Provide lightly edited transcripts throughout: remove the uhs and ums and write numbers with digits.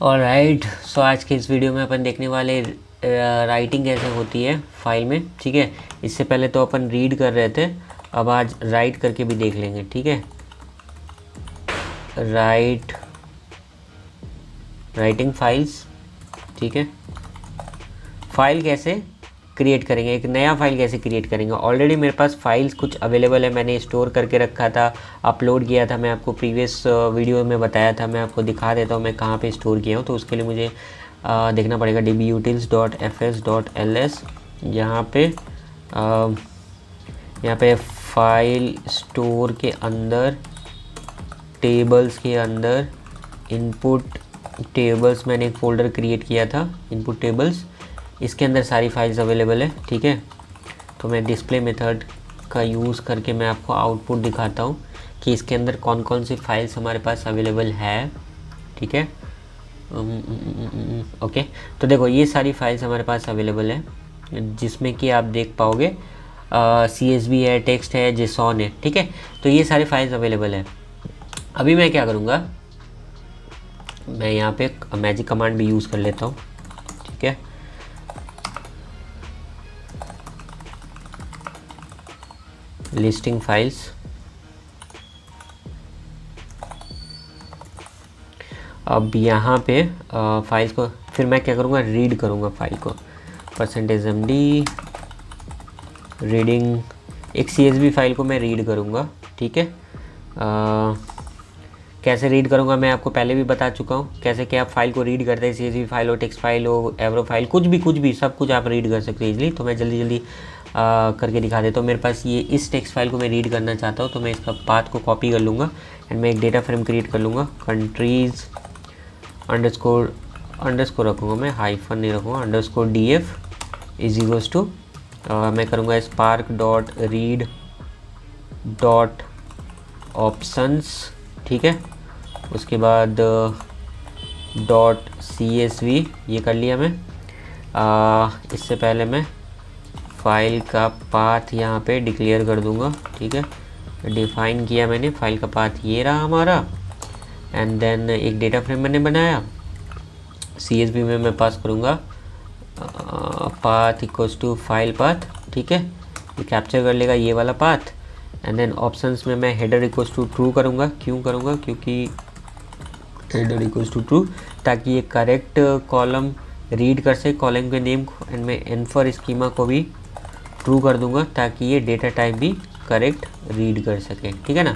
Alright, सो आज के इस वीडियो में अपन देखने वाले राइटिंग कैसे होती है फाइल में। ठीक है, इससे पहले तो अपन रीड कर रहे थे, अब आज राइट करके भी देख लेंगे। ठीक है, राइटिंग फाइल्स। ठीक है, फाइल कैसे क्रिएट करेंगे, एक नया फाइल कैसे क्रिएट करेंगे। ऑलरेडी मेरे पास फाइल्स कुछ अवेलेबल है, मैंने स्टोर करके रखा था, अपलोड किया था। मैं आपको प्रीवियस वीडियो में बताया था, मैं आपको दिखा देता हूँ मैं कहाँ पे स्टोर किया हूँ। तो उसके लिए मुझे देखना पड़ेगा dbutils.fs.ls। यहाँ पे फाइल स्टोर के अंदर, टेबल्स के अंदर, इनपुट टेबल्स, मैंने एक फ़ोल्डर क्रिएट किया था इनपुट टेबल्स, इसके अंदर सारी फाइल्स अवेलेबल है। ठीक है, तो मैं डिस्प्ले मेथड का यूज़ करके मैं आपको आउटपुट दिखाता हूँ कि इसके अंदर कौन कौन सी फाइल्स हमारे पास अवेलेबल है। ठीक है, ओके, तो देखो ये सारी फाइल्स हमारे पास अवेलेबल है, जिसमें कि आप देख पाओगे CSV है, टेक्स्ट है, JSON है। ठीक है, तो ये सारी फाइल्स अवेलेबल है। अभी मैं क्या करूँगा, मैं यहाँ पे मैजिक कमांड भी यूज़ कर लेता हूँ। ठीक है, लिस्टिंग फाइल्स, अब यहाँ पे फाइल्स को फिर मैं क्या करूँगा, रीड करूँगा फाइल को। %md रीडिंग, एक CSV फाइल को मैं रीड करूँगा। ठीक है, कैसे रीड करूँगा मैं आपको पहले भी बता चुका हूँ, कैसे क्या आप फाइल को रीड करते हैं। CSV फाइल हो, टेक्स्ट फाइल हो, एवरो फाइल, कुछ भी सब कुछ आप रीड कर सकते हैं इजली। तो मैं जल्दी करके दिखा देता हूँ। मेरे पास ये इस टेक्स्ट फाइल को मैं रीड करना चाहता हूँ, तो मैं इसका पाथ को कॉपी कर लूँगा एंड मैं एक डेटा फ्रेम क्रिएट कर लूँगा। कंट्रीज़ अंडरस्कोर रखूँगा मैं, हाइफन नहीं रखूँगा, _df इज इक्वल्स टू, मैं करूँगा spark.read.options। ठीक है, उसके बाद .csv, ये कर लिया मैं। इससे पहले मैं फाइल का पाथ यहाँ पे डिक्लेयर कर दूँगा। ठीक है, डिफ़ाइन किया मैंने, फाइल का पाथ ये रहा हमारा। एंड देन एक डेटा फ्रेम मैंने बनाया, CSV में मैं पास करूँगा path equals to file path. ठीक है, ये कैप्चर कर लेगा ये वाला पाथ। एंड देन ऑप्शंस में मैं हेडर इक्वल्स टू ट्रू करूँगा। क्यों करूँगा, क्योंकि हेडर इक्वल्स टू ट्रू, ताकि ये करेक्ट कॉलम रीड कर सके, कॉलम के नेम को। एंड मैं इन्फर स्कीमा को भी ट्रू कर दूँगा, ताकि ये डेटा टाइप भी करेक्ट रीड कर सके। ठीक है ना।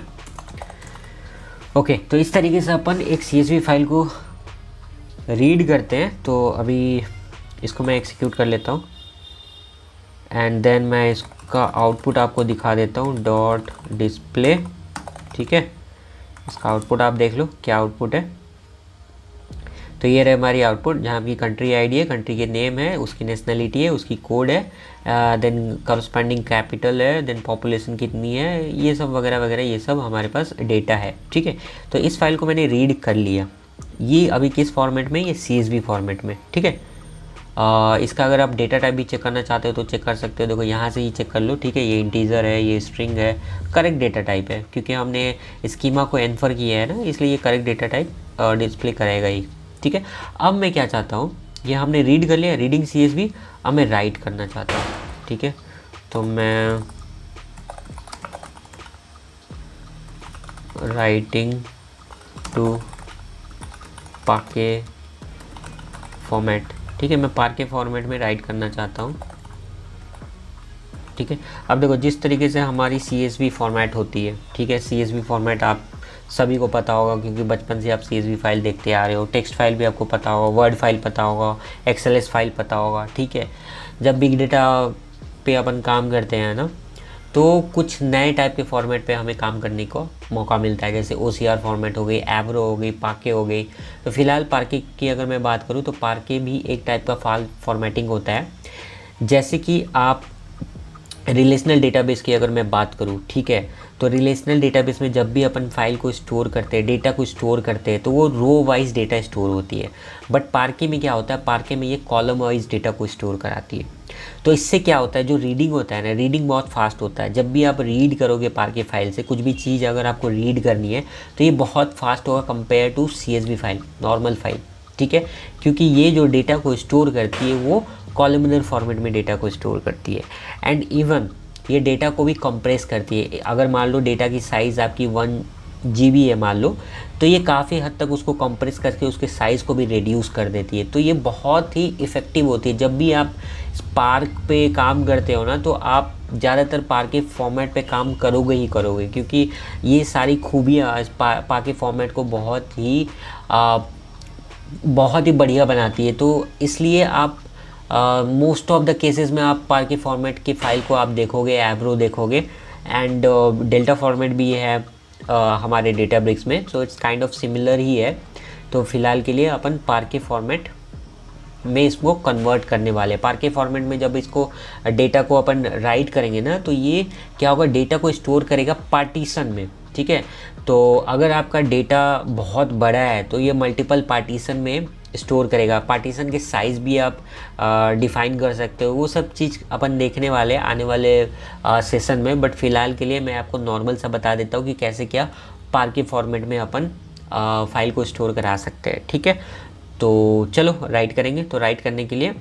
ओके, तो इस तरीके से अपन एक CSV फाइल को रीड करते हैं। तो अभी इसको मैं एक्सिक्यूट कर लेता हूँ एंड देन मैं इसका आउटपुट आपको दिखा देता हूँ, .display। ठीक है, इसका आउटपुट आप देख लो क्या आउटपुट है। तो ये रहे हमारी आउटपुट, जहाँ की कंट्री आईडी है, कंट्री के नेम है, उसकी नेशनलिटी है, उसकी कोड है, देन करस्पॉन्डिंग कैपिटल है, देन पॉपुलेशन कितनी है, ये सब वगैरह वगैरह, ये सब हमारे पास डेटा है। ठीक है, तो इस फाइल को मैंने रीड कर लिया। ये अभी किस फॉर्मेट में, ये CSV फॉर्मेट में। ठीक है, इसका अगर आप डेटा टाइप भी चेक करना चाहते हो तो चेक कर सकते हो। देखो यहाँ से ही चेक कर लो। ठीक है, ये इंटीजर है, ये स्ट्रिंग है, करेक्ट डेटा टाइप है, क्योंकि हमने स्कीमा को इन्फर किया है ना, इसलिए ये करेक्ट डेटा टाइप डिस्प्ले करेगा ही। ठीक है, अब मैं क्या चाहता हूँ, ये हमने रीड कर लिया, रीडिंग CSV, अब मैं राइट करना चाहता हूँ। ठीक है, तो मैं राइटिंग टू पार्के फॉर्मेट। ठीक है, मैं पार्के फॉर्मेट में राइट करना चाहता हूँ। ठीक है, अब देखो जिस तरीके से हमारी CSV फॉर्मेट होती है। ठीक है, CSV फॉर्मेट आप सभी को पता होगा, क्योंकि बचपन से आप CSV फाइल देखते आ रहे हो। टेक्स्ट फाइल भी आपको पता होगा, वर्ड फाइल पता होगा, XLS फाइल पता होगा। ठीक है, जब बिग डेटा पे अपन काम करते हैं ना, तो कुछ नए टाइप के फॉर्मेट पे हमें काम करने को मौका मिलता है, जैसे OCR फॉर्मेट हो गई, एवरो हो गई, पार्के हो गई। तो फिलहाल पार्के की अगर मैं बात करूँ तो पार्के भी एक टाइप का फाइल फॉर्मेटिंग होता है। जैसे कि आप रिलेशनल डेटाबेस की अगर मैं बात करूँ, ठीक है, तो रिलेशनल डेटाबेस में जब भी अपन फाइल को स्टोर करते हैं, डेटा को स्टोर करते हैं, तो वो रो वाइज डेटा स्टोर होती है। बट पार्के में क्या होता है, पार्के में ये कॉलम वाइज डेटा को स्टोर कराती है। तो इससे क्या होता है, जो रीडिंग होता है ना, रीडिंग बहुत फास्ट होता है। जब भी आप रीड करोगे पार्के फाइल से कुछ भी चीज़ अगर आपको रीड करनी है, तो ये बहुत फास्ट होगा compare to CSV file, normal file. ठीक है, क्योंकि ये जो डेटा को स्टोर करती है वो कॉलमनर फॉर्मेट में डेटा को स्टोर करती है। एंड इवन ये डेटा को भी कंप्रेस करती है। अगर मान लो डेटा की साइज़ आपकी 1 GB है मान लो, तो ये काफ़ी हद तक उसको कंप्रेस करके उसके साइज़ को भी रिड्यूस कर देती है। तो ये बहुत ही इफ़ेक्टिव होती है। जब भी आप स्पार्क पे काम करते हो ना, तो आप ज़्यादातर पार्क के फॉर्मेट पे काम करोगे ही करोगे, क्योंकि ये सारी खूबियाँ पार्क के फॉर्मेट को बहुत ही बढ़िया बनाती है। तो इसलिए आप मोस्ट ऑफ द केसेस में आप पार्क के फॉर्मेट की फ़ाइल को आप देखोगे, एवरो देखोगे, एंड डेल्टा फॉर्मेट भी है हमारे डेटाब्रिक्स में। So it's kind of similar ही है। तो फिलहाल के लिए अपन पार्क के फॉर्मेट में इसको कन्वर्ट करने वाले हैं। पार्क के फॉर्मेट में जब इसको डेटा को अपन राइट करेंगे ना, तो ये क्या होगा, डेटा को स्टोर करेगा पार्टीशन में, ठीक है। तो अगर आपका डेटा बहुत बड़ा है तो ये मल्टीपल पार्टीशन में स्टोर करेगा। पार्टीशन के साइज़ भी आप डिफ़ाइन कर सकते हो। वो सब चीज़ अपन देखने वाले आने वाले सेशन में। बट फ़िलहाल के लिए मैं आपको नॉर्मल सा बता देता हूँ कि कैसे क्या पार्क के फॉर्मेट में अपन फाइल को स्टोर करा सकते हैं, ठीक है। तो चलो राइट करेंगे। तो राइट करने के लिए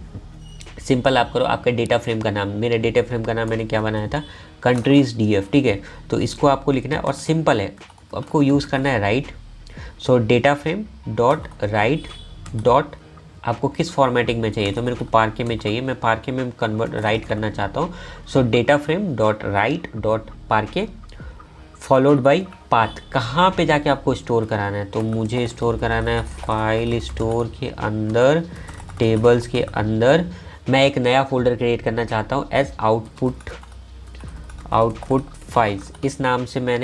सिंपल आप करो, आपका डेटा फ्रेम का नाम, मेरे डेटा फ्रेम का नाम मैंने क्या बनाया था, कंट्रीज DF, ठीक है। तो इसको आपको लिखना है और सिंपल है, आपको यूज़ करना है राइट। सो data frame dot right dot, आपको किस फॉर्मेटिंग में चाहिए, तो मेरे को पार्के में चाहिए, मैं पार्के में कन्वर्ट राइट करना चाहता हूँ। सो data frame dot right dot पार्के फॉलोड बाई पाथ। कहाँ पे जाके आपको स्टोर कराना है, तो मुझे स्टोर कराना है फाइल स्टोर के अंदर, टेबल्स के अंदर। मैं एक नया फोल्डर क्रिएट करना चाहता हूँ एज आउटपुट फाइल्स, इस नाम से मैं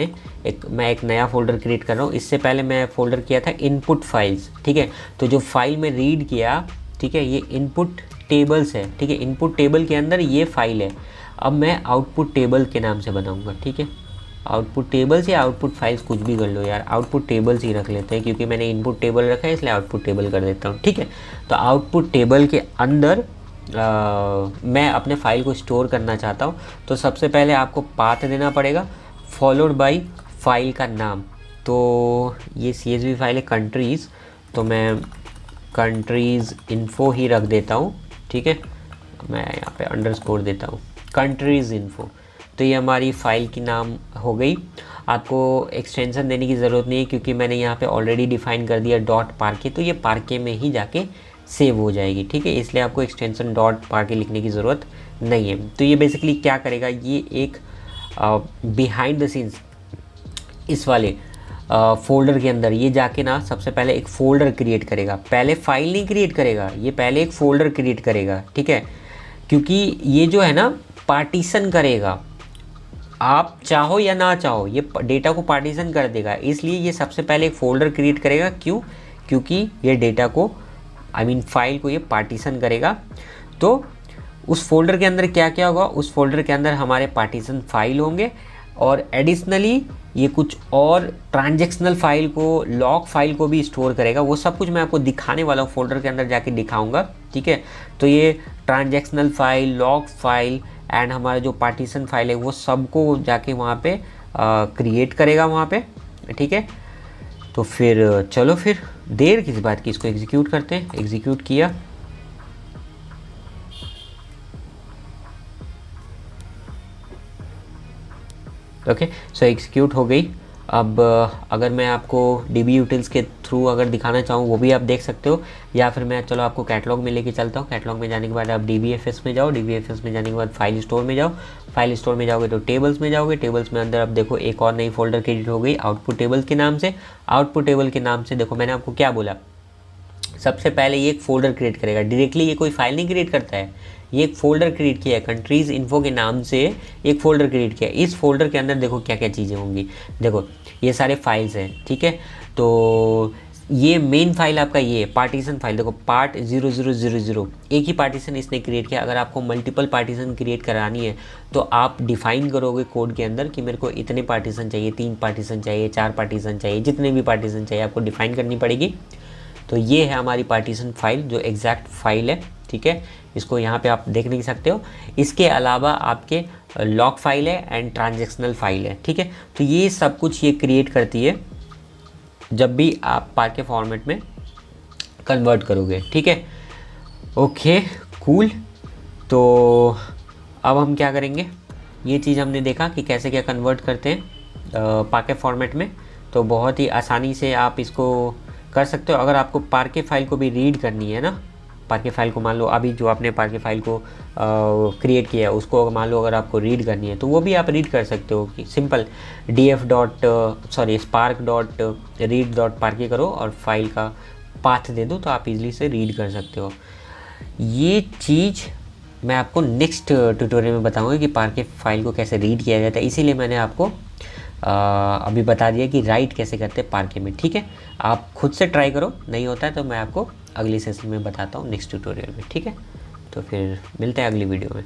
एक नया फोल्डर क्रिएट कर रहा हूँ। इससे पहले मैं फोल्डर किया था इनपुट फाइल्स, ठीक है। तो जो फाइल में रीड किया, ठीक है, ये इनपुट टेबल्स है, ठीक है। इनपुट टेबल के अंदर ये फाइल है। अब मैं आउटपुट टेबल के नाम से बनाऊँगा, ठीक है। आउटपुट टेबल्स या आउटपुट फाइल्स कुछ भी कर लो यार, आउटपुट टेबल्स ही रख लेते हैं, क्योंकि मैंने इनपुट टेबल रखा है इसलिए आउटपुट टेबल कर देता हूँ, ठीक है। तो आउटपुट टेबल के अंदर मैं अपने फाइल को स्टोर करना चाहता हूँ। तो सबसे पहले आपको पाथ देना पड़ेगा, फॉलोड बाई फाइल का नाम। तो ये CSV फाइल है कंट्रीज़, तो मैं कंट्रीज़ इन्फो ही रख देता हूँ, ठीक है। मैं यहाँ पे अंडरस्कोर देता हूँ, कंट्रीज़ इन्फो। तो ये हमारी फ़ाइल की नाम हो गई। आपको एक्सटेंशन देने की ज़रूरत नहीं है, क्योंकि मैंने यहाँ पे ऑलरेडी डिफ़ाइन कर दिया डॉट पार्के, तो ये पार्के में ही जाके सेव हो जाएगी, ठीक है। इसलिए आपको एक्सटेंशन डॉट पार्के लिखने की ज़रूरत नहीं है। तो ये बेसिकली क्या करेगा, ये एक बिहाइंड द सीन्स इस वाले फोल्डर के अंदर ये जाके ना सबसे पहले एक फ़ोल्डर क्रिएट करेगा। पहले फाइल नहीं क्रिएट करेगा, ये पहले एक फ़ोल्डर क्रिएट करेगा, ठीक है। क्योंकि ये जो है ना पार्टीशन करेगा, आप चाहो या ना चाहो ये डेटा को पार्टीशन कर देगा। इसलिए ये सबसे पहले एक फ़ोल्डर क्रिएट करेगा। क्यों? क्योंकि ये डेटा को फाइल को ये पार्टीशन करेगा। तो उस फोल्डर के अंदर क्या क्या होगा, उस फोल्डर के अंदर हमारे पार्टीशन फाइल होंगे, और एडिशनली ये कुछ और ट्रांजैक्शनल फाइल को, लॉग फाइल को भी स्टोर करेगा। वो सब कुछ मैं आपको दिखाने वाला हूँ, फोल्डर के अंदर जाके दिखाऊंगा, ठीक है। तो ये transactional file, log file and हमारा जो पार्टीशन फाइल है वो सबको जाके वहाँ पे क्रिएट करेगा वहाँ पे, ठीक है। तो फिर चलो, फिर देर किस बात की, इसको एग्जीक्यूट करते हैं। एग्जीक्यूट किया, ओके। सो एग्जीक्यूट हो गई। अब अगर मैं आपको DB utils के थ्रू अगर दिखाना चाहूँ वो भी आप देख सकते हो, या फिर मैं चलो आपको कैटलॉग में लेके चलता हूँ। कैटलॉग में जाने के बाद आप DBFS में जाओ, DBFS में जाने के बाद फाइल स्टोर में जाओ। फाइल स्टोर में जाओगे तो टेबल्स में जाओगे, टेबल्स में अंदर अब देखो एक और नई फोल्डर क्रिएट हो गई आउटपुट टेबल के नाम से। आउटपुट टेबल के नाम से देखो मैंने आपको क्या बोला, सबसे पहले ये एक फ़ोल्डर क्रिएट करेगा। डायरेक्टली ये कोई फाइल नहीं क्रिएट करता है, ये एक फ़ोल्डर क्रिएट किया है, कंट्रीज़ इन्फो के नाम से एक फ़ोल्डर क्रिएट किया। इस फोल्डर के अंदर देखो क्या क्या चीज़ें होंगी, देखो ये सारे फाइल्स हैं, ठीक है। तो ये मेन फाइल आपका ये पार्टीशन फाइल, देखो पार्ट 0000 एक ही पार्टीशन इसने क्रिएट किया। अगर आपको मल्टीपल पार्टीशन क्रिएट करानी है तो आप डिफ़ाइन करोगे कोड के अंदर कि मेरे को इतने पार्टीशन चाहिए, 3 पार्टीशन चाहिए, 4 पार्टीशन चाहिए, जितने भी पार्टीशन चाहिए आपको डिफ़ाइन करनी पड़ेगी। तो ये है हमारी पार्टीशन फाइल जो एग्जैक्ट फाइल है, ठीक है। इसको यहाँ पे आप देख नहीं सकते हो। इसके अलावा आपके लॉग फाइल है एंड ट्रांजैक्शनल फाइल है, ठीक है। तो ये सब कुछ ये क्रिएट करती है जब भी आप पार्क के फॉर्मेट में कन्वर्ट करोगे, ठीक है। Okay cool. तो अब हम क्या करेंगे, ये चीज़ हमने देखा कि कैसे क्या कन्वर्ट करते हैं पार्के फॉर्मेट में। तो बहुत ही आसानी से आप इसको कर सकते हो। अगर आपको पार्के फाइल को भी रीड करनी है ना, पार्के फाइल को मान लो अभी जो आपने पार्के फाइल को क्रिएट किया है उसको मान लो अगर आपको रीड करनी है तो वो भी आप रीड कर सकते हो कि सिंपल spark.read.parquet करो और फाइल का पाथ दे दो तो आप इजीली से रीड कर सकते हो। ये चीज़ मैं आपको नेक्स्ट ट्यूटोरियल में बताऊंगा कि पार्के फाइल को कैसे रीड किया जाता है, इसीलिए मैंने आपको अभी बता दिया कि राइट कैसे करते हैं पार्के में, ठीक है। आप खुद से ट्राई करो, नहीं होता है तो मैं आपको अगली सेशन में बताता हूँ नेक्स्ट ट्यूटोरियल में, ठीक है। तो फिर मिलते हैं अगली वीडियो में।